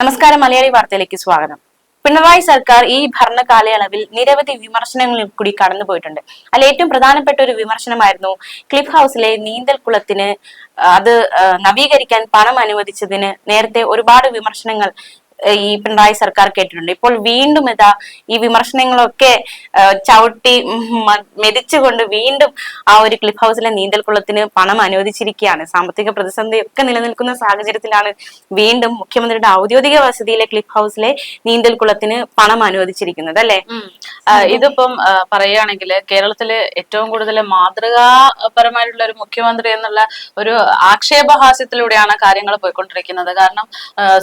നമസ്കാരം. മലയാളി വാർത്തയിലേക്ക് സ്വാഗതം. പിണറായി സർക്കാർ ഈ ഭരണ കാലയളവിൽ നിരവധി വിമർശനങ്ങളിൽ കൂടി കടന്നുപോയിട്ടുണ്ട്. അതിൽ ഏറ്റവും പ്രധാനപ്പെട്ട ഒരു വിമർശനമായിരുന്നു ക്ലിഫ് ഹൗസിലെ നീന്തൽക്കുളത്തിന് അത് നവീകരിക്കാൻ പണം അനുവദിച്ചതിന് നേരത്തെ ഒരുപാട് വിമർശനങ്ങൾ ഈ പിണറായി സർക്കാർ കേട്ടിട്ടുണ്ട്. ഇപ്പോൾ വീണ്ടും ഈ വിമർശനങ്ങളൊക്കെ ചവിട്ടി മെതിച്ചുകൊണ്ട് വീണ്ടും ആ ഒരു ക്ലിഫ് ഹൗസിലെ നീന്തൽക്കുളത്തിന് പണം അനുവദിച്ചിരിക്കുകയാണ്. സാമ്പത്തിക പ്രതിസന്ധി ഒക്കെ നിലനിൽക്കുന്ന സാഹചര്യത്തിലാണ് വീണ്ടും മുഖ്യമന്ത്രിയുടെ ഔദ്യോഗിക വസതിയിലെ ക്ലിഫ് ഹൗസിലെ നീന്തൽക്കുളത്തിന് പണം അനുവദിച്ചിരിക്കുന്നത്, അല്ലെ? ഇതിപ്പം പറയുകയാണെങ്കിൽ കേരളത്തില് ഏറ്റവും കൂടുതൽ മാതൃകാപരമായിട്ടുള്ള ഒരു മുഖ്യമന്ത്രി എന്നുള്ള ഒരു ആക്ഷേപഹാസ്യത്തിലൂടെയാണ് കാര്യങ്ങൾ പോയിക്കൊണ്ടിരിക്കുന്നത്. കാരണം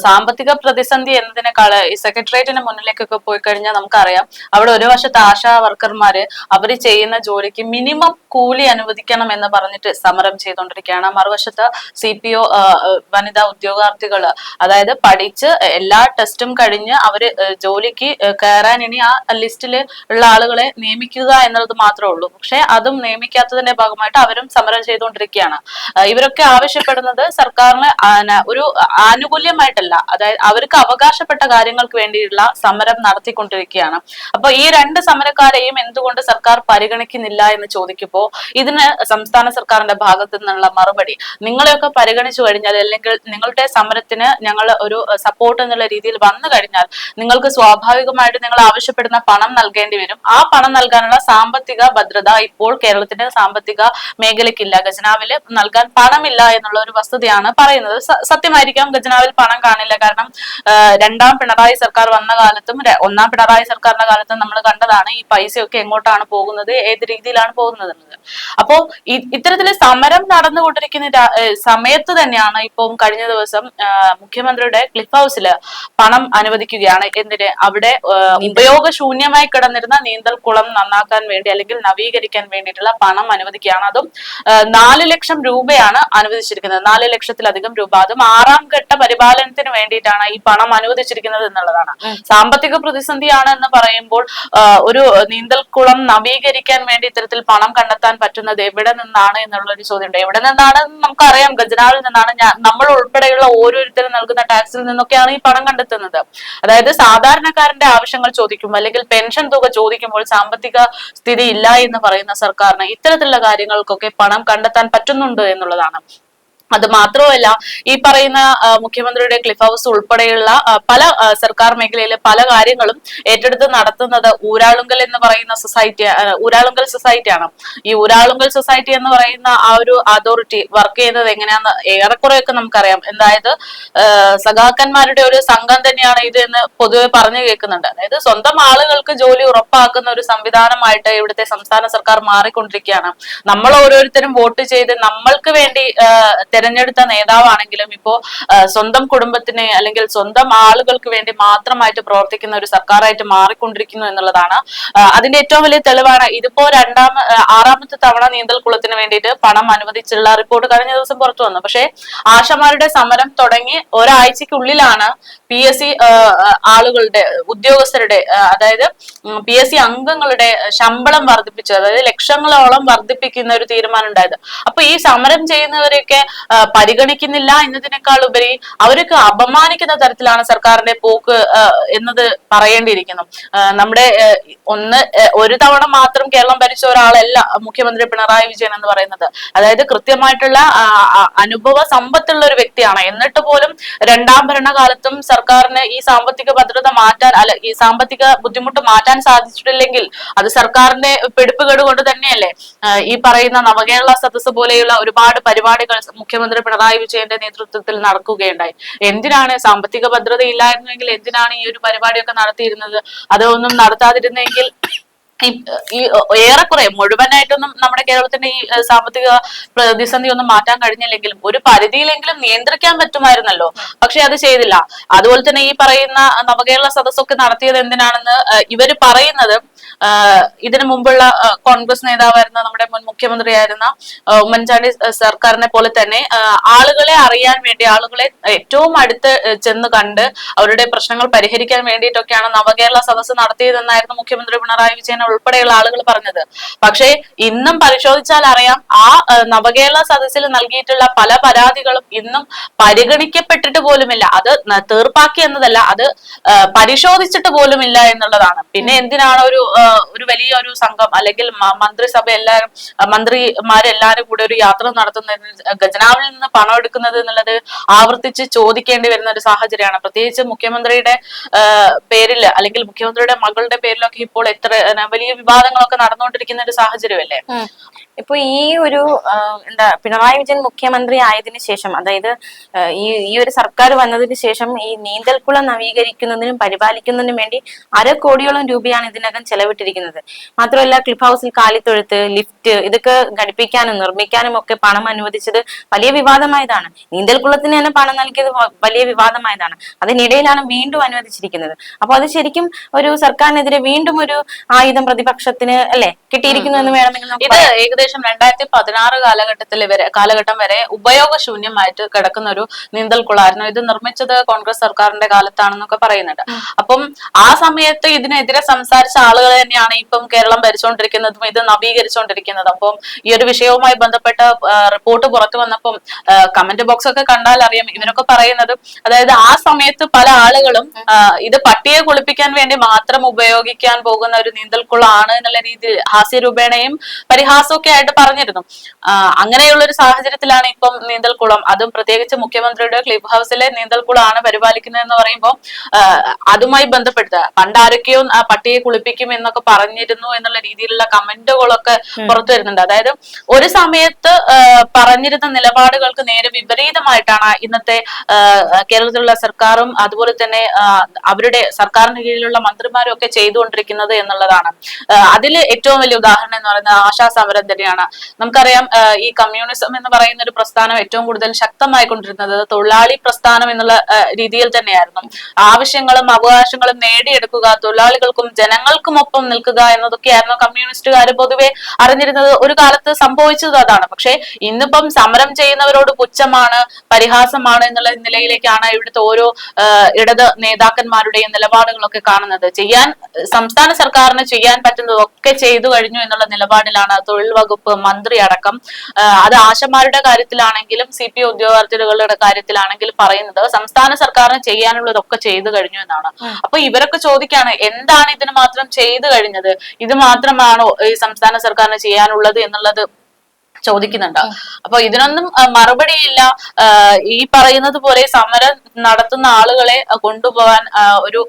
സാമ്പത്തിക പ്രതിസന്ധി എന്നതിനേക്കാള് ഈ സെക്രട്ടേറിയറ്റിന്റെ മുന്നിലേക്കൊക്കെ പോയി കഴിഞ്ഞാൽ നമുക്കറിയാം, അവിടെ ഒരു വശത്ത് ആശാ വർക്കർമാര് അവര് ചെയ്യുന്ന ജോലിക്ക് മിനിമം കൂലി അനുവദിക്കണം എന്ന് പറഞ്ഞിട്ട് സമരം ചെയ്തുകൊണ്ടിരിക്കുകയാണ്. മറുവശത്ത് CPO വനിതാ ഉദ്യോഗാർത്ഥികള്, അതായത് പഠിച്ച് എല്ലാ ടെസ്റ്റും കഴിഞ്ഞ് അവര് ജോലിക്ക് കയറാൻ ഇനി ആ ലിസ്റ്റില് ഉള്ള ആളുകളെ നിയമിക്കുക എന്നുള്ളത് മാത്രമേ ഉള്ളൂ. പക്ഷെ അതും നിയമിക്കാത്തതിന്റെ ഭാഗമായിട്ട് അവരും സമരം ചെയ്തുകൊണ്ടിരിക്കുകയാണ്. ഇവരൊക്കെ ആവശ്യപ്പെടുന്നത് സർക്കാരിന് ഒരു ആനുകൂല്യമായിട്ടല്ല, അതായത് അവർക്ക് അവകാശപ്പെട്ട കാര്യങ്ങൾക്ക് വേണ്ടിയുള്ള സമരം നടത്തിക്കൊണ്ടിരിക്കുകയാണ്. അപ്പൊ ഈ രണ്ട് സമരക്കാരെയും എന്തുകൊണ്ട് സർക്കാർ പരിഗണിക്കുന്നില്ല എന്ന് ചോദിക്കുമ്പോൾ ഇതിന് സംസ്ഥാന സർക്കാരിന്റെ ഭാഗത്തു നിന്നുള്ള മറുപടി, നിങ്ങളെയൊക്കെ പരിഗണിച്ചു കഴിഞ്ഞാൽ അല്ലെങ്കിൽ നിങ്ങളുടെ സമരത്തിന് ഞങ്ങൾ ഒരു സപ്പോർട്ട് എന്നുള്ള രീതിയിൽ വന്നു കഴിഞ്ഞാൽ നിങ്ങൾക്ക് സ്വാഭാവികമായിട്ട് നിങ്ങൾ ആവശ്യപ്പെടുന്ന പണം നൽകേണ്ടി വരും. ആ പണം നൽകാനുള്ള സാമ്പത്തിക ഭദ്രത ഇപ്പോൾ കേരളത്തിന്റെ സാമ്പത്തിക മേഖലയ്ക്കില്ല. ഖജനാവില് നൽകാൻ പണമില്ല എന്നുള്ള ഒരു വസ്തുതയാണ് പറയുന്നത്. സത്യമായിരിക്കാം, ഖജനാവിൽ പണം കാണില്ല. കാരണം രണ്ടാം പിണറായി സർക്കാർ വന്ന കാലത്തും ഒന്നാം പിണറായി സർക്കാരിന്റെ കാലത്തും നമ്മൾ കണ്ടതാണ് ഈ പൈസയൊക്കെ എങ്ങോട്ടാണ് പോകുന്നത്, ഏത് രീതിയിലാണ് പോകുന്നത് എന്നത്. അപ്പോ ഇത്തരത്തില് സമരം നടന്നുകൊണ്ടിരിക്കുന്ന സമയത്ത് തന്നെയാണ് ഇപ്പം കഴിഞ്ഞ ദിവസം മുഖ്യമന്ത്രിയുടെ ക്ലിഫ് ഹൗസില് പണം അനുവദിക്കുകയാണ്. എന്തിന്? അവിടെ ഉപയോഗശൂന്യമായി കിടന്നിരുന്ന നീന്തൽക്കുളം നന്നാക്കാൻ വേണ്ടി അല്ലെങ്കിൽ നവീകരിക്കാൻ വേണ്ടിയിട്ടുള്ള പണം അനുവദിക്കുകയാണ്. അതും 4 ലക്ഷം രൂപയാണ് അനുവദിച്ചിരിക്കുന്നത്. 4 ലക്ഷത്തിലധികം രൂപ. അതും 6ാം ഘട്ട പരിപാലനത്തിന് വേണ്ടിയിട്ടാണ് ഈ പണം അനുവദിച്ചിരിക്കുന്നത് എന്നുള്ളതാണ്. സാമ്പത്തിക പ്രതിസന്ധിയാണ് എന്ന് പറയുമ്പോൾ ഒരു നീന്തൽക്കുളം നവീകരിക്കാൻ വേണ്ടി ഇത്തരത്തിൽ പണം കണ്ടെത്താൻ പറ്റുന്നത് എവിടെ നിന്നാണ് എന്നുള്ള ഒരു ചോദ്യമുണ്ട്. എവിടെ നിന്നാണെന്ന് നമുക്കറിയാം, ഖജനാവിൽ നിന്നാണ്. നമ്മൾ ഉൾപ്പെടെയുള്ള ഓരോരുത്തരും നൽകുന്ന ടാക്സിൽ നിന്നൊക്കെയാണ് ഈ പണം കണ്ടെത്തുന്നത്. അതായത് സാധാരണക്കാരന്റെ ആവശ്യങ്ങൾ ചോദിക്കുമ്പോൾ അല്ലെങ്കിൽ പെൻഷൻ തുക ചോദിക്കുമ്പോൾ സാമ്പത്തിക സ്ഥിതി ഇല്ല എന്ന് പറയുന്ന സർക്കാരിന് ഇത്തരത്തിലുള്ള കാര്യങ്ങൾക്കൊക്കെ പണം കണ്ടെത്താൻ പറ്റുന്നുണ്ട് എന്നുള്ളതാണ്. അത് മാത്രമല്ല, ഈ പറയുന്ന മുഖ്യമന്ത്രിയുടെ ക്ലിഫ് ഹൗസ് ഉൾപ്പെടെയുള്ള പല സർക്കാർ മേഖലയിലെ പല കാര്യങ്ങളും ഏറ്റെടുത്ത് നടത്തുന്നത് ഊരാളുങ്കൽ എന്ന് പറയുന്ന ഊരാളുങ്കൽ സൊസൈറ്റിയാണ്. ഈ ഊരാളുങ്കൽ സൊസൈറ്റി എന്ന് പറയുന്ന ആ ഒരു അതോറിറ്റി വർക്ക് ചെയ്യുന്നത് എങ്ങനെയാന്ന് ഏറെക്കുറെയൊക്കെ നമുക്കറിയാം. അതായത് സഖാക്കന്മാരുടെ ഒരു സംഘം തന്നെയാണ് ഇത് എന്ന് പൊതുവെ പറഞ്ഞു കേൾക്കുന്നുണ്ട്. അതായത് സ്വന്തം ആളുകൾക്ക് ജോലി ഉറപ്പാക്കുന്ന ഒരു സംവിധാനമായിട്ട് ഇവിടുത്തെ സംസ്ഥാന സർക്കാർ മാറിക്കൊണ്ടിരിക്കുകയാണ്. നമ്മൾ ഓരോരുത്തരും വോട്ട് ചെയ്ത് നമ്മൾക്ക് വേണ്ടി തെരഞ്ഞെടുത്ത നേതാവാണെങ്കിലും ഇപ്പോ സ്വന്തം കുടുംബത്തിന് അല്ലെങ്കിൽ സ്വന്തം ആളുകൾക്ക് വേണ്ടി മാത്രമായിട്ട് പ്രവർത്തിക്കുന്ന ഒരു സർക്കാരായിട്ട് മാറിക്കൊണ്ടിരിക്കുന്നു എന്നുള്ളതാണ്. അതിന്റെ ഏറ്റവും വലിയ തെളിവാണ് ഇതിപ്പോ 6ാമത്തെ തവണ നീന്തൽക്കുളത്തിന് വേണ്ടിയിട്ട് പണം അനുവദിച്ചുള്ള റിപ്പോർട്ട് കഴിഞ്ഞ ദിവസം പുറത്തു വന്നു. പക്ഷേ ആശമാരുടെ സമരം തുടങ്ങി ഒരാഴ്ചക്കുള്ളിലാണ് PSC ആളുകളുടെ ഉദ്യോഗസ്ഥരുടെ അതായത് PSC അംഗങ്ങളുടെ ശമ്പളം വർദ്ധിപ്പിച്ചു, അതായത് ലക്ഷങ്ങളോളം വർദ്ധിപ്പിക്കുന്ന ഒരു തീരുമാനം ഉണ്ടായത്. അപ്പൊ ഈ സമരം ചെയ്യുന്നവരെയൊക്കെ പരിഗണിക്കുന്നില്ല എന്നതിനേക്കാൾ ഉപരി അവർക്ക് അപമാനിക്കുന്ന തരത്തിലാണ് സർക്കാരിന്റെ പോക്ക് എന്നത് പറയേണ്ടിയിരിക്കുന്നു. നമ്മുടെ ഒരു തവണ മാത്രം കേരളം ഭരിച്ച ഒരാളല്ല മുഖ്യമന്ത്രി പിണറായി വിജയൻ എന്ന് പറയുന്നത്. അതായത് കൃത്യമായിട്ടുള്ള അനുഭവ സമ്പത്തുള്ള ഒരു വ്യക്തിയാണ്. എന്നിട്ട് പോലും രണ്ടാം ഭരണകാലത്തും സർക്കാരിന് ഈ സാമ്പത്തിക ഭദ്രത മാറ്റാൻ ഈ സാമ്പത്തിക ബുദ്ധിമുട്ട് മാറ്റാൻ സാധിച്ചിട്ടില്ലെങ്കിൽ അത് സർക്കാരിന്റെ പിടിപ്പുകേട് കൊണ്ട് തന്നെയല്ലേ. ഈ പറയുന്ന നവകേരള സദസ് പോലെയുള്ള ഒരുപാട് പരിപാടികൾ മുഖ്യമന്ത്രി പിണറായി വിജയന്റെ നേതൃത്വത്തിൽ നടക്കുകയുണ്ടായി. എന്തിനാണ്? സാമ്പത്തിക ഭദ്രത ഇല്ലായിരുന്നെങ്കിൽ എന്തിനാണ് ഈ ഒരു പരിപാടിയൊക്കെ നടത്തിയിരുന്നത്? അതൊന്നും നടത്താതിരുന്നെങ്കിൽ ഈ ഏറെക്കുറെ മുഴുവനായിട്ടൊന്നും നമ്മുടെ കേരളത്തിന്റെ ഈ സാമ്പത്തിക പ്രതിസന്ധി ഒന്നും മാറ്റാൻ കഴിഞ്ഞില്ലെങ്കിലും ഒരു പരിധിയിലെങ്കിലും നിയന്ത്രിക്കാൻ പറ്റുമായിരുന്നല്ലോ. പക്ഷെ അത് ചെയ്തില്ല. അതുപോലെ തന്നെ ഈ പറയുന്ന നവകേരള സദസ്സൊക്കെ നടത്തിയത് എന്തിനാണെന്ന് ഇവര് പറയുന്നത്, ഇതിനു മുമ്പുള്ള കോൺഗ്രസ് നേതാവായിരുന്ന നമ്മുടെ മുൻ മുഖ്യമന്ത്രിയായിരുന്ന ഉമ്മൻചാണ്ടി സർക്കാരിനെ പോലെ തന്നെ ആളുകളെ അറിയാൻ വേണ്ടി, ആളുകളെ ഏറ്റവും അടുത്ത് ചെന്ന് കണ്ട് അവരുടെ പ്രശ്നങ്ങൾ പരിഹരിക്കാൻ വേണ്ടിയിട്ടൊക്കെയാണ് നവകേരള സദസ്സ് നടത്തിയതെന്നായിരുന്നു മുഖ്യമന്ത്രി പിണറായി വിജയൻ ഉൾപ്പെടെയുള്ള ആളുകൾ പറഞ്ഞത്. പക്ഷേ ഇന്നും പരിശോധിച്ചാൽ അറിയാം, ആ നവകേരള സദസ്സിൽ നൽകിയിട്ടുള്ള പല പരാതികളും ഇന്നും പരിഗണിക്കപ്പെട്ടിട്ട് പോലുമില്ല. അത് തീർപ്പാക്കി എന്നതല്ല, അത് പരിശോധിച്ചിട്ട് പോലുമില്ല എന്നുള്ളതാണ്. പിന്നെ എന്തിനാണ് ഒരു വലിയ ഒരു സംഘം അല്ലെങ്കിൽ മന്ത്രിസഭ എല്ലാവരും മന്ത്രിമാരെല്ലാരും കൂടെ ഒരു യാത്ര നടത്തുന്നതിന് ഖജനാവിൽ നിന്ന് പണം എടുക്കുന്നത് എന്നുള്ളത് ആവർത്തിച്ച് ചോദിക്കേണ്ടി വരുന്ന ഒരു സാഹചര്യമാണ്. പ്രത്യേകിച്ച് മുഖ്യമന്ത്രിയുടെ പേരിൽ അല്ലെങ്കിൽ മുഖ്യമന്ത്രിയുടെ മകളുടെ പേരിലൊക്കെ ഇപ്പോൾ എത്ര വലിയ വിവാദങ്ങളൊക്കെ നടന്നുകൊണ്ടിരിക്കുന്ന ഒരു സാഹചര്യമല്ലേ. ഇപ്പൊ ഈ ഒരു പിണറായി വിജയൻ മുഖ്യമന്ത്രി ആയതിനു ശേഷം, അതായത് ഈ ഒരു സർക്കാർ വന്നതിന് ശേഷം ഈ നീന്തൽക്കുളം നവീകരിക്കുന്നതിനും പരിപാലിക്കുന്നതിനും വേണ്ടി 1/2 കോടിയോളം രൂപയാണ് ഇതിനകം ചെലവിട്ടിരിക്കുന്നത്. മാത്രമല്ല ക്ലിഫ് ഹൗസിൽ കാലിത്തൊഴുത്ത്, ലിഫ്റ്റ് ഇതൊക്കെ ഘടിപ്പിക്കാനും നിർമ്മിക്കാനും ഒക്കെ പണം അനുവദിച്ചത് വലിയ വിവാദമായതാണ്. നീന്തൽക്കുളത്തിന് തന്നെ പണം നൽകിയത് വലിയ വിവാദമായതാണ്. അതിനിടയിലാണ് വീണ്ടും അനുവദിച്ചിരിക്കുന്നത്. അപ്പൊ അത് ശരിക്കും ഒരു സർക്കാരിനെതിരെ വീണ്ടും ഒരു ആയുധം പ്രതിപക്ഷത്തിന് അല്ലെ കിട്ടിയിരിക്കുന്നു എന്ന് വേണമെങ്കിൽ ഇത് ഏകദേശം 2016 കാലഘട്ടം വരെ ഉപയോഗശൂന്യമായിട്ട് കിടക്കുന്ന ഒരു നീന്തൽക്കുളമായിരുന്നു. ഇത് നിർമ്മിച്ചത് കോൺഗ്രസ് സർക്കാരിന്റെ കാലത്താണെന്നൊക്കെ പറയുന്നുണ്ട്. അപ്പം ആ സമയത്ത് ഇതിനെതിരെ സംസാരിച്ച ആളുകൾ തന്നെയാണ് ഇപ്പം കേരളം ഭരിച്ചുകൊണ്ടിരിക്കുന്നതും ഇത് നവീകരിച്ചുകൊണ്ടിരിക്കുന്നതും. അപ്പം ഈ ഒരു വിഷയവുമായി ബന്ധപ്പെട്ട റിപ്പോർട്ട് പുറത്തു വന്നപ്പം കമന്റ് ബോക്സ് ഒക്കെ കണ്ടാൽ അറിയാം ഇവരൊക്കെ പറയുന്നത്, അതായത് ആ സമയത്ത് പല ആളുകളും ഇത് പട്ടിയെ കുളിപ്പിക്കാൻ വേണ്ടി മാത്രം ഉപയോഗിക്കാൻ പോകുന്ന ഒരു നീന്തൽക്കുളമാണ് എന്നുള്ള രീതിയിൽ ഹാസ്യരൂപേണയും പരിഹാസവും ഒക്കെ ആയിട്ട് പറഞ്ഞിരുന്നു. അങ്ങനെയുള്ള ഒരു സാഹചര്യത്തിലാണ് ഇപ്പം നീന്തൽക്കുളം, അതും പ്രത്യേകിച്ച് മുഖ്യമന്ത്രിയുടെ ക്ലിഫ് ഹൗസിലെ നീന്തൽക്കുളമാണ് പരിപാലിക്കുന്നത് എന്ന് പറയുമ്പോൾ അതുമായി ബന്ധപ്പെടുത്ത പണ്ട് ആരൊക്കെയോ പട്ടിയെ കുളിപ്പിക്കും എന്നൊക്കെ പറഞ്ഞിരുന്നു എന്നുള്ള രീതിയിലുള്ള കമന്റുകളൊക്കെ പുറത്തു വരുന്നുണ്ട്. അതായത് ഒരു സമയത്ത് പറഞ്ഞിരുന്ന നിലപാടുകൾക്ക് നേരെ വിപരീതമായിട്ടാണ് ഇന്നത്തെ കേരളത്തിലുള്ള സർക്കാരും അതുപോലെ തന്നെ അവരുടെ സർക്കാരിന് കീഴിലുള്ള മന്ത്രിമാരും ഒക്കെ ചെയ്തുകൊണ്ടിരിക്കുന്നത് എന്നുള്ളതാണ്. അതിൽ ഏറ്റവും വലിയ ഉദാഹരണം എന്ന് പറയുന്നത് ആശാ സമരം തന്നെയാണ്. നമുക്കറിയാം ഈ കമ്മ്യൂണിസം എന്ന് പറയുന്ന ഒരു പ്രസ്ഥാനം ഏറ്റവും കൂടുതൽ ശക്തമായിക്കൊണ്ടിരുന്നത് തൊഴിലാളി പ്രസ്ഥാനം എന്നുള്ള രീതിയിൽ തന്നെയായിരുന്നു. ആവശ്യങ്ങളും അവകാശങ്ങളും നേടിയെടുക്കുക, തൊഴിലാളികൾക്കും ജനങ്ങൾക്കും ഒപ്പം നിൽക്കുക എന്നതൊക്കെയായിരുന്നു കമ്മ്യൂണിസ്റ്റുകാർ പൊതുവെ അറിഞ്ഞിരുന്നത്. ഒരു കാലത്ത് സംഭവിച്ചത് അതാണ്. പക്ഷെ ഇന്നിപ്പം സമരം ചെയ്യുന്നവരോട് പുച്ഛമാണ്, പരിഹാസമാണ് എന്നുള്ള നിലയിലേക്കാണ് ഇവിടുത്തെ ഓരോ ഇടത് നേതാക്കന്മാരുടെയും നിലപാടുകളൊക്കെ കാണുന്നത്. സംസ്ഥാന സർക്കാരിന് ചെയ്യാൻ പറ്റുന്നതൊക്കെ ചെയ്തു കഴിഞ്ഞു എന്നുള്ള നിലപാടിലാണ് തൊഴിൽ വകുപ്പ് മന്ത്രി അടക്കം. അത് ആശമാരുടെ കാര്യത്തിലാണെങ്കിലും CPI ഉദ്യോഗാർത്ഥികളുടെ കാര്യത്തിലാണെങ്കിലും പറയുന്നത് സംസ്ഥാന സർക്കാരിന് ചെയ്യാനുള്ളതൊക്കെ ചെയ്തു കഴിഞ്ഞു എന്നാണ്. അപ്പൊ ഇവരൊക്കെ ചോദിക്കാണ്, എന്താണ് ഇതിന് മാത്രം ചെയ്തു കഴിഞ്ഞത്? ഇത് മാത്രമാണോ ഈ സംസ്ഥാന സർക്കാരിന് ചെയ്യാനുള്ളത് എന്നുള്ളത് ചോദിക്കുന്നുണ്ട്. അപ്പൊ ഇതിനൊന്നും മറുപടിയില്ല. ഈ പറയുന്നത് പോലെ സമരം നടത്തുന്ന ആളുകളെ കൊണ്ടുപോകാൻ ഒരു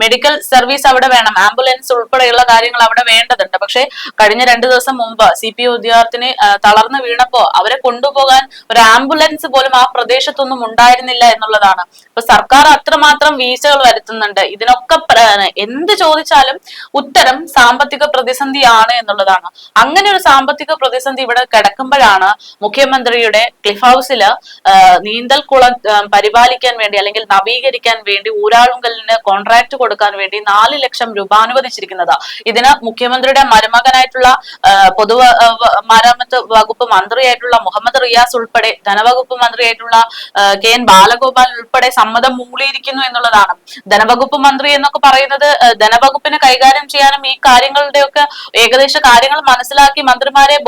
മെഡിക്കൽ സർവീസ് അവിടെ വേണം, ആംബുലൻസ് ഉൾപ്പെടെയുള്ള കാര്യങ്ങൾ അവിടെ വേണ്ടതുണ്ട്. പക്ഷെ കഴിഞ്ഞ 2 ദിവസം മുമ്പ് CPI ഉദ്യോഗാർത്ഥിനി തളർന്നു വീണപ്പോ അവരെ കൊണ്ടുപോകാൻ ഒരു ആംബുലൻസ് പോലും ആ പ്രദേശത്തൊന്നും ഉണ്ടായിരുന്നില്ല എന്നുള്ളതാണ്. അപ്പൊ സർക്കാർ അത്രമാത്രം വീഴ്ചകൾ വരുത്തുന്നുണ്ട്. ഇതിനൊക്കെ എന്ത് ചോദിച്ചാലും ഉത്തരം സാമ്പത്തിക പ്രതിസന്ധിയാണ് എന്നുള്ളതാണ്. അങ്ങനെ ഒരു സാമ്പത്തിക പ്രതിസന്ധി ഇവിടെ കിടക്കുമ്പോഴാണ് മുഖ്യമന്ത്രിയുടെ ക്ലിഫ് ഹൗസില് നീന്തൽക്കുളം പരിപാലിക്കാൻ വേണ്ടി അല്ലെങ്കിൽ നവീകരിക്കാൻ വേണ്ടി ഊരാളുങ്കലിന് കോൺട്രാക്ട് കൊടുക്കാൻ വേണ്ടി 4 ലക്ഷം രൂപ അനുവദിച്ചിരിക്കുന്നത്. ഇതിന് മുഖ്യമന്ത്രിയുടെ മരുമകനായിട്ടുള്ള പൊതുമരാമത്ത് വകുപ്പ് മന്ത്രിയായിട്ടുള്ള മുഹമ്മദ് റിയാസ് ഉൾപ്പെടെ ധനവകുപ്പ് മന്ത്രിയായിട്ടുള്ള KN ബാലഗോപാൽ ഉൾപ്പെടെ സമ്മതം മൂളിയിരിക്കുന്നു എന്നുള്ളതാണ്. ധനവകുപ്പ് മന്ത്രി എന്നൊക്കെ പറയുന്നത് ധനവകുപ്പിനെ കൈകാര്യം ചെയ്യാനും ഈ കാര്യങ്ങളുടെയൊക്കെ ഏകദേശ കാര്യങ്ങൾ മനസ്സിലാക്കി മന്ത്രിമാരെ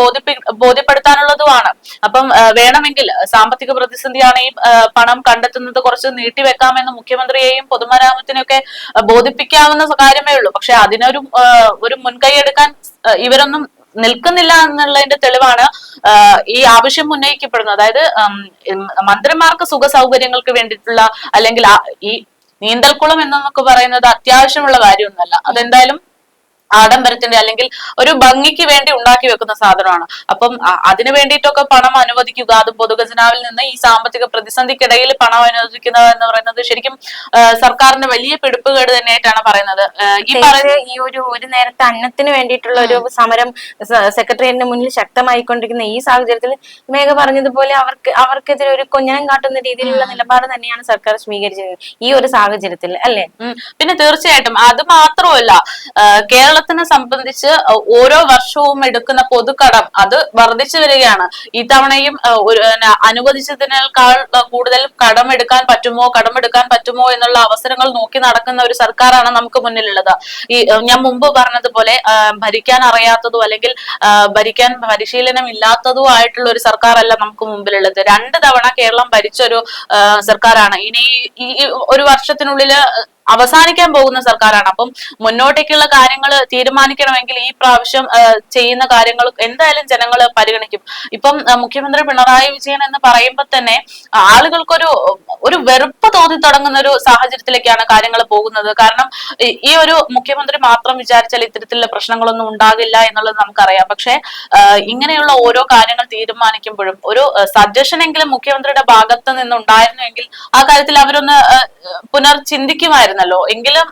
ബോധ്യപ്പെടുത്താനുള്ളതുമാണ്. അപ്പം വേണമെങ്കിൽ സാമ്പത്തിക പ്രതിസന്ധിയാണ് ഈ പണം കണ്ടെത്തുന്നത് കുറച്ച് നീട്ടിവെക്കാമെന്ന് മുഖ്യമന്ത്രിയെയും പൊതുമരാമത്തിനെയൊക്കെ ബോധിപ്പിക്കാവുന്ന കാര്യമേ ഉള്ളൂ. പക്ഷെ ഒരു മുൻകൈ എടുക്കാൻ ഇവരൊന്നും നിൽക്കുന്നില്ല എന്നുള്ളതിന്റെ തെളിവാണ് ഈ ആവശ്യം ഉന്നയിക്കപ്പെടുന്നത്. അതായത് മന്ത്രിമാർക്ക് സുഖ സൗകര്യങ്ങൾക്ക് വേണ്ടിയിട്ടുള്ള അല്ലെങ്കിൽ ഈ നീന്തൽക്കുളം എന്നൊക്കെ പറയുന്നത് അത്യാവശ്യമുള്ള കാര്യമൊന്നുമല്ല. അതെന്തായാലും ആഡംബരത്തിന്റെ അല്ലെങ്കിൽ ഒരു ഭംഗിക്ക് വേണ്ടി ഉണ്ടാക്കി വെക്കുന്ന സാധനമാണ്. അപ്പം അതിനു വേണ്ടിയിട്ടൊക്കെ പണം അനുവദിക്കുക, അത് പൊതുഖജനാവിൽ നിന്ന് ഈ സാമ്പത്തിക പ്രതിസന്ധിക്കിടയിൽ പണം അനുവദിക്കുക എന്ന് പറയുന്നത് ശരിക്കും സർക്കാരിന്റെ വലിയ പിടിപ്പുകേട് തന്നെയായിട്ടാണ് പറയുന്നത്. ഈ ഒരു നേരത്തെ അന്നത്തിന് വേണ്ടിയിട്ടുള്ള ഒരു സമരം സെക്രട്ടേറിയറ്റിന് മുന്നിൽ ശക്തമായിക്കൊണ്ടിരിക്കുന്ന ഈ സാഹചര്യത്തിൽ മേഘ പറഞ്ഞതുപോലെ അവർക്കെതിരെ ഒരു കൊഞ്ഞനം കാട്ടുന്ന രീതിയിലുള്ള നിലപാട് തന്നെയാണ് സർക്കാർ സ്വീകരിച്ചത് ഈ ഒരു സാഹചര്യത്തിൽ, അല്ലേ? പിന്നെ തീർച്ചയായിട്ടും അത് മാത്രമല്ല, കേരള കേരളത്തിനെ സംബന്ധിച്ച് ഓരോ വർഷവും എടുക്കുന്ന പൊതുകടം അത് വർദ്ധിച്ചു വരികയാണ്. ഇത്തവണയും അനുവദിച്ചതിനേക്കാൾ കൂടുതൽ കടമെടുക്കാൻ പറ്റുമോ എന്നുള്ള അവസരങ്ങൾ നോക്കി നടക്കുന്ന ഒരു സർക്കാരാണ് നമുക്ക് മുന്നിലുള്ളത്. ഞാൻ മുമ്പ് പറഞ്ഞതുപോലെ ഭരിക്കാൻ അറിയാത്തതോ അല്ലെങ്കിൽ ഭരിക്കാൻ പരിശീലനം ഇല്ലാത്തതോ ആയിട്ടുള്ള ഒരു സർക്കാരല്ല നമുക്ക് മുമ്പിലുള്ളത്. 2 തവണ കേരളം ഭരിച്ചൊരു സർക്കാരാണ്. ഇനി ഈ ഒരു വർഷത്തിനുള്ളിൽ അവസാനിക്കാൻ പോകുന്ന സർക്കാരാണ്. അപ്പം മുന്നോട്ടേക്കുള്ള കാര്യങ്ങൾ തീരുമാനിക്കണമെങ്കിൽ ഈ പ്രാവശ്യം ചെയ്യുന്ന കാര്യങ്ങൾ എന്തായാലും ജനങ്ങൾ പരിഗണിക്കും. ഇപ്പം മുഖ്യമന്ത്രി പിണറായി വിജയൻ എന്ന് പറയുമ്പോൾ തന്നെ ആളുകൾക്കൊരു വെറുപ്പ് തോന്നി തുടങ്ങുന്ന ഒരു സാഹചര്യത്തിലേക്കാണ് കാര്യങ്ങൾ പോകുന്നത്. കാരണം ഈ ഒരു മുഖ്യമന്ത്രി മാത്രം വിചാരിച്ചാൽ ഇത്തരത്തിലുള്ള പ്രശ്നങ്ങളൊന്നും ഉണ്ടാകില്ല എന്നുള്ളത് നമുക്കറിയാം. പക്ഷെ ഇങ്ങനെയുള്ള ഓരോ കാര്യങ്ങൾ തീരുമാനിക്കുമ്പോഴും ഒരു സജഷൻ എങ്കിലും മുഖ്യമന്ത്രിയുടെ ഭാഗത്ത് നിന്നുണ്ടായിരുന്നുവെങ്കിൽ ആ കാര്യത്തിൽ അവരൊന്ന് പുനർചിന്തിക്കുമായിരുന്നല്ലോ. എങ്കിലും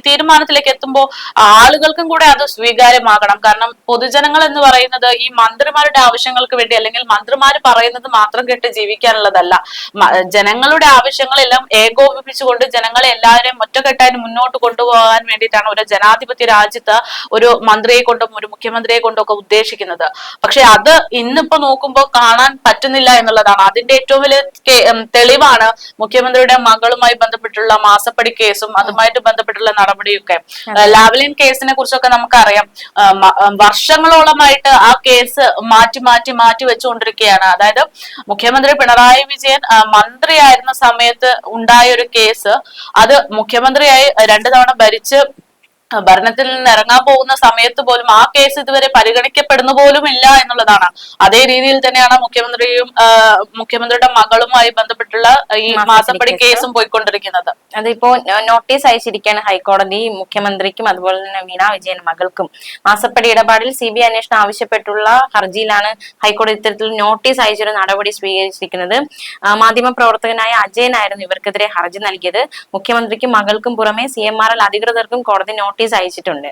തീരുമാനത്തിലേക്ക് എത്തുമ്പോൾ ആളുകൾക്കും കൂടെ അത് സ്വീകാര്യമാകണം. കാരണം പൊതുജനങ്ങൾ എന്ന് പറയുന്നത് ഈ മന്ത്രിമാരുടെ ആവശ്യങ്ങൾക്ക് വേണ്ടി അല്ലെങ്കിൽ മന്ത്രിമാർ പറയുന്നത് മാത്രം കേട്ട് ജീവിക്കാനുള്ളതല്ല. ജനങ്ങളുടെ ആവശ്യങ്ങളെല്ലാം ഏകോപിപ്പിച്ചുകൊണ്ട് ജനങ്ങളെ എല്ലാവരെയും ഒറ്റക്കെട്ടായി മുന്നോട്ട് കൊണ്ടുപോകാൻ വേണ്ടിയിട്ടാണ് ഒരു ജനാധിപത്യ രാജ്യത്ത് ഒരു മന്ത്രിയെ കൊണ്ടും ഒരു മുഖ്യമന്ത്രിയെ കൊണ്ടും ഒക്കെ ഉദ്ദേശിക്കുന്നത്. പക്ഷെ അത് ഇന്നിപ്പോ നോക്കുമ്പോൾ കാണാൻ പറ്റുന്നില്ല എന്നുള്ളതാണ്. അതിന്റെ ഏറ്റവും വലിയ തെളിവാണ് മുഖ്യമന്ത്രിയുടെ മകളുമായി ബന്ധപ്പെട്ടുള്ള മാസപ്പടി കേസും അതുമായിട്ട് ബന്ധപ്പെട്ടുള്ള നടപടിയൊക്കെ. ലാവ്ലിൻ കേസിനെ കുറിച്ചൊക്കെ നമുക്കറിയാം. വർഷങ്ങളോളമായിട്ട് ആ കേസ് മാറ്റി വെച്ചുകൊണ്ടിരിക്കുകയാണ്. അതായത് മുഖ്യമന്ത്രി പിണറായി വിജയൻ മന്ത്രിയായിരുന്ന സമയത്ത് ഉണ്ടായ ഒരു കേസ്, അത് മുഖ്യമന്ത്രിയായി 2 തവണ ഭരണത്തിൽ നിന്ന് ഇറങ്ങാൻ പോകുന്ന സമയത്ത് പോലും ആ കേസ് ഇതുവരെ പരിഗണിക്കപ്പെടുന്ന പോലും ഇല്ല എന്നുള്ളതാണ്. അതേ രീതിയിൽ തന്നെയാണ് മുഖ്യമന്ത്രിയുടെ മകളുമായി ബന്ധപ്പെട്ടുള്ള ഈ മാസപ്പടി കേസും പോയിക്കൊണ്ടിരിക്കുന്നത്. അതിപ്പോ നോട്ടീസ് അയച്ചിരിക്കുകയാണ് ഹൈക്കോടതി മുഖ്യമന്ത്രിക്കും അതുപോലെ തന്നെ വീണ വിജയൻ മകൾക്കും. മാസപ്പടി ഇടപാടിൽ CBI അന്വേഷണം ആവശ്യപ്പെട്ടുള്ള ഹർജിയിലാണ് ഹൈക്കോടതി ഇത്തരത്തിൽ നോട്ടീസ് അയച്ചൊരു നടപടി സ്വീകരിച്ചിരിക്കുന്നത്. മാധ്യമ പ്രവർത്തകനായ അജയനായിരുന്നു ഇവർക്കെതിരെ ഹർജി നൽകിയത്. മുഖ്യമന്ത്രിക്കും മകൾക്കും പുറമെ CMRL അധികൃതർക്കും കോടതി നോട്ടീസ് അയച്ചിട്ടുണ്ട്.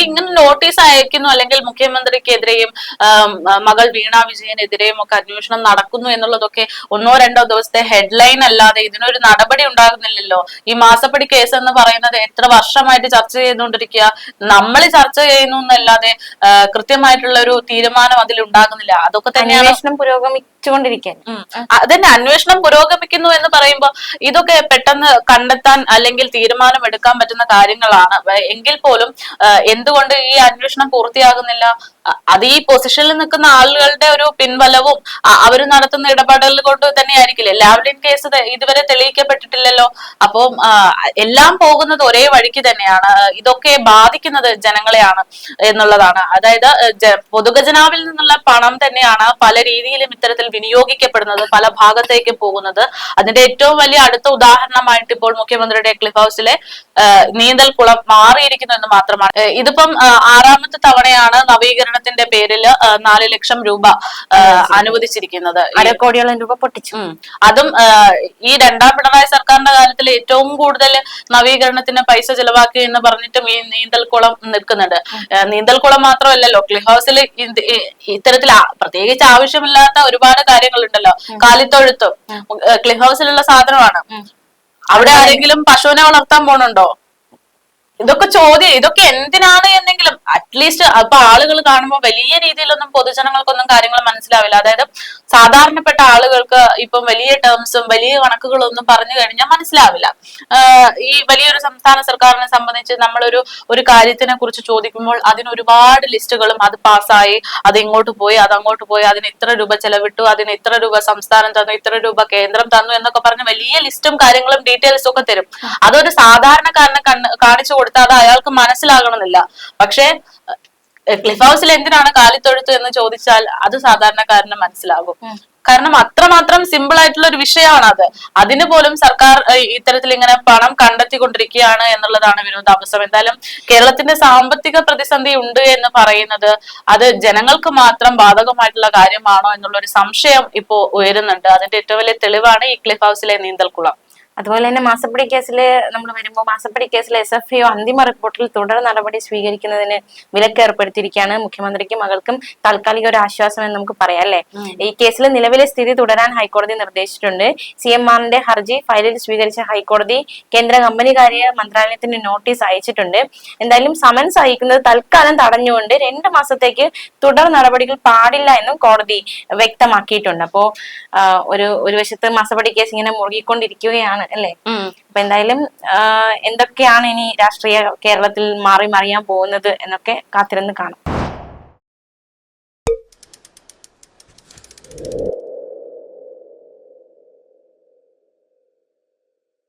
ഇങ്ങനെ നോട്ടീസ് അയക്കുന്നു അല്ലെങ്കിൽ മുഖ്യമന്ത്രിക്കെതിരെയും മകൾ വീണ വിജയനെതിരെയും ഒക്കെ അന്വേഷണം നടക്കുന്നു എന്നുള്ളതൊക്കെ 1-2 ദിവസത്തെ ഹെഡ്ലൈൻ അല്ലാതെ ഇതിനൊരു നടപടി ഉണ്ടാകുന്നില്ലല്ലോ. ഈ മാസപ്പടി കേസ് എന്ന് പറയുന്നത് എത്ര വർഷമായിട്ട് ചർച്ച ചെയ്തുകൊണ്ടിരിക്കുക, നമ്മൾ ചർച്ച ചെയ്യുന്നു എന്നല്ലാതെ കൃത്യമായിട്ടുള്ള ഒരു തീരുമാനം അതിൽ ഉണ്ടാകുന്നില്ല. അതൊക്കെ തന്നെയാണ് അന്വേഷണം പുരോഗമിച്ചുകൊണ്ടിരിക്കാൻ. അതന്നെ, അന്വേഷണം പുരോഗമിക്കുന്നു എന്ന് പറയുമ്പോൾ ഇതൊക്കെ പെട്ടെന്ന് കണ്ടെത്താൻ അല്ലെങ്കിൽ തീരുമാനം എടുക്കാൻ പറ്റുന്ന കാര്യങ്ങളാണ്. എങ്കിൽ പോലും എന്തുകൊണ്ട് ഈ അന്വേഷണം പൂർത്തിയാകുന്നില്ല? അത് ഈ പൊസിഷനിൽ നിൽക്കുന്ന ആളുകളുടെ ഒരു പിൻബലവും അവർ നടത്തുന്ന ഇടപെടൽ കൊണ്ട് തന്നെ ആയിരിക്കില്ലേ. ലാവ്ലിൻ കേസ് ഇതുവരെ തെളിയിക്കപ്പെട്ടിട്ടില്ലല്ലോ. അപ്പം എല്ലാം പോകുന്നത് ഒരേ വഴിക്ക് തന്നെയാണ്. ഇതൊക്കെ ബാധിക്കുന്നത് ജനങ്ങളെയാണ് എന്നുള്ളതാണ്. അതായത് പൊതുഖജനാവിൽ നിന്നുള്ള പണം തന്നെയാണ് പല രീതിയിലും ഇത്തരത്തിൽ വിനിയോഗിക്കപ്പെടുന്നത്, പല ഭാഗത്തേക്ക് പോകുന്നത്. അതിന്റെ ഏറ്റവും വലിയ അടുത്ത ഉദാഹരണമായിട്ട് ഇപ്പോൾ മുഖ്യമന്ത്രിയുടെ ക്ലിഫ് ഹൗസിലെ നീന്തൽക്കുളം മാറിയിരിക്കുന്നു എന്ന് മാത്രമാണ്. ഇതിപ്പം 6ാമത്തെ തവണയാണ് നവീകരണത്തിന്റെ പേരിൽ 4 ലക്ഷം രൂപ അനുവദിച്ചിരിക്കുന്നത്. 1/2 കോടിയോളം രൂപ പൊട്ടിച്ചു. അതും ഈ 2ാം പിണറായി സർക്കാരിന്റെ കാലത്തിൽ ഏറ്റവും കൂടുതൽ നവീകരണത്തിന് പൈസ ചെലവാക്കി എന്ന് പറഞ്ഞിട്ടും ഈ നീന്തൽക്കുളം നിൽക്കുന്നുണ്ട്. നീന്തൽക്കുളം മാത്രമല്ലല്ലോ, ക്ലിഫ് ഹൗസിൽ ഇത്തരത്തിൽ പ്രത്യേകിച്ച് ആവശ്യമില്ലാത്ത ഒരുപാട് കാര്യങ്ങളുണ്ടല്ലോ. കാലിത്തൊഴുത്തും ക്ലിഫ് ഹൗസിലുള്ള സാധനമാണ്. അവിടെ ആരെങ്കിലും പശുവിനെ വളർത്താൻ പോണുണ്ടോ? ഇതൊക്കെ എന്തിനാണ് എന്നെങ്കിലും അറ്റ്ലീസ്റ്റ് അപ്പൊ ആളുകൾ കാണുമ്പോൾ വലിയ രീതിയിലൊന്നും പൊതുജനങ്ങൾക്കൊന്നും കാര്യങ്ങൾ മനസ്സിലാവില്ല. അതായത് സാധാരണപ്പെട്ട ആളുകൾക്ക് ഇപ്പം വലിയ ടേംസും വലിയ കണക്കുകളൊന്നും പറഞ്ഞു കഴിഞ്ഞാൽ മനസ്സിലാവില്ല. ഈ വലിയൊരു സംസ്ഥാന സർക്കാരിനെ സംബന്ധിച്ച് നമ്മളൊരു കാര്യത്തിനെ കുറിച്ച് ചോദിക്കുമ്പോൾ അതിന് ഒരുപാട് ലിസ്റ്റുകളും, അത് പാസ്സായി, അത് ഇങ്ങോട്ട് പോയി, അത് അങ്ങോട്ട് പോയി, അതിന് ഇത്ര രൂപ ചെലവിട്ടു, അതിന് ഇത്ര രൂപ സംസ്ഥാനം തന്നു, ഇത്ര രൂപ കേന്ദ്രം തന്നു എന്നൊക്കെ പറഞ്ഞ് വലിയ ലിസ്റ്റും കാര്യങ്ങളും ഡീറ്റെയിൽസും ഒക്കെ തരും. അതൊരു സാധാരണക്കാരനെ കാണിച്ചു കൊടുത്താൽ അത് അയാൾക്ക് മനസ്സിലാകണമെന്നില്ല. പക്ഷെ ക്ലിഫ് ഹൗസിൽ എന്തിനാണ് കാലിത്തൊഴുത്ത് എന്ന് ചോദിച്ചാൽ അത് സാധാരണക്കാരന് മനസ്സിലാകും. കാരണം അത്രമാത്രം സിമ്പിൾ ആയിട്ടുള്ള ഒരു വിഷയമാണ് അത്. അതിന് പോലും സർക്കാർ ഇത്തരത്തിൽ ഇങ്ങനെ പണം കണ്ടെത്തിക്കൊണ്ടിരിക്കുകയാണ് എന്നുള്ളതാണ് വിരോധാഭാസം. എന്തായാലും കേരളത്തിന്റെ സാമ്പത്തിക പ്രതിസന്ധി ഉണ്ട് എന്ന് പറയുന്നത് അത് ജനങ്ങൾക്ക് മാത്രം ബാധകമായിട്ടുള്ള കാര്യമാണോ എന്നുള്ള ഒരു സംശയം ഇപ്പോ ഉയരുന്നുണ്ട്. അതിന്റെ ഏറ്റവും വലിയ തെളിവാണ് ഈ ക്ലിഫ് ഹൗസിലെ നീന്തൽക്കുളം. അതുപോലെ തന്നെ മാസപ്പടി കേസിൽ നമ്മൾ വരുമ്പോൾ മാസപ്പടി കേസിൽ SFIO അന്തിമ റിപ്പോർട്ടിൽ തുടർ നടപടി സ്വീകരിക്കുന്നതിന് വിലക്ക് ഏർപ്പെടുത്തിയിരിക്കുകയാണ്. മുഖ്യമന്ത്രിക്കും മകൾക്കും താൽക്കാലിക ഒരു ആശ്വാസം എന്ന് നമുക്ക് പറയാം അല്ലെ. ഈ കേസിൽ നിലവിലെ സ്ഥിതി തുടരാൻ ഹൈക്കോടതി നിർദ്ദേശിച്ചിട്ടുണ്ട്. CMRന്റെ ഹർജി ഫയലിൽ സ്വീകരിച്ച ഹൈക്കോടതി കേന്ദ്ര കമ്പനികാര്യ മന്ത്രാലയത്തിന് നോട്ടീസ് അയച്ചിട്ടുണ്ട്. എന്തായാലും സമൻസ് അയക്കുന്നത് തൽക്കാലം തടഞ്ഞുകൊണ്ട് 2 മാസത്തേക്ക് തുടർ നടപടികൾ പാടില്ല എന്നും കോടതി വ്യക്തമാക്കിയിട്ടുണ്ട്. അപ്പോ ഒരു വശത്ത് മാസപ്പടി കേസ് ഇങ്ങനെ മുറുകിക്കൊണ്ടിരിക്കുകയാണ് അല്ലെ. അപ്പൊ എന്തായാലും എന്തൊക്കെയാണ് ഇനി രാഷ്ട്രീയ കേരളത്തിൽ മാറി മറിയാൻ പോകുന്നത് എന്നൊക്കെ കാത്തിരുന്ന് കാണാം.